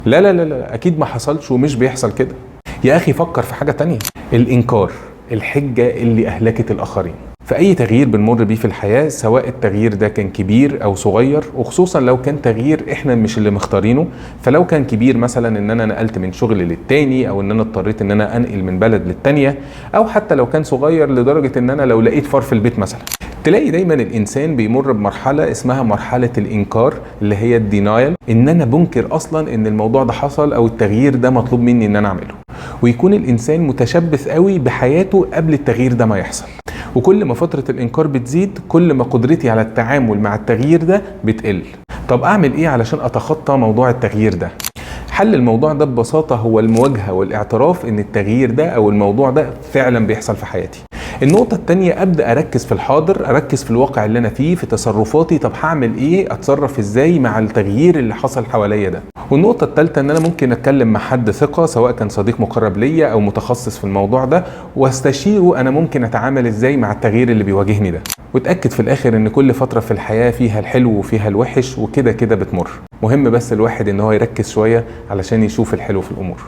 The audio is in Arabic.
لا لا لا لا، اكيد ما حصلش ومش بيحصل كده. يا اخي فكر في حاجة تانية. الانكار، الحجة اللي اهلكت الاخرين. فاي تغيير بنمر بيه في الحياة، سواء التغيير ده كان كبير او صغير، وخصوصا لو كان تغيير احنا مش اللي مختارينه، فلو كان كبير مثلا ان انا نقلت من شغل للتاني، او ان انا اضطريت ان انا انقل من بلد للتانية، او حتى لو كان صغير لدرجة ان انا لو لقيت فار في البيت مثلا، تلاقي دايما الانسان بيمر بمرحله اسمها مرحله الانكار، اللي هي الدينايل، ان انا بنكر اصلا ان الموضوع ده حصل او التغيير ده مطلوب مني ان انا اعمله. ويكون الانسان متشبث قوي بحياته قبل التغيير ده ما يحصل. وكل ما فتره الانكار بتزيد، كل ما قدرتي على التعامل مع التغيير ده بتقل. طب اعمل ايه علشان اتخطى موضوع التغيير ده؟ حل الموضوع ده ببساطة هو المواجهة والاعتراف ان التغيير ده او الموضوع ده فعلا بيحصل في حياتي. النقطة التانية، ابدأ اركز في الحاضر، اركز في الواقع اللي انا فيه، في تصرفاتي. طب هعمل ايه؟ اتصرف ازاي مع التغيير اللي حصل حواليا ده؟ والنقطة التالتة ان انا ممكن اتكلم مع حد ثقة، سواء كان صديق مقرب ليا او متخصص في الموضوع ده، واستشيره انا ممكن اتعامل ازاي مع التغيير اللي بيواجهني ده. وتأكد في الاخر ان كل فترة في الحياة فيها الحلو وفيها الوحش، وكده كده بتمر. مهم بس الواحد ان هو يركز شوية علشان يشوف الحلو في الامور.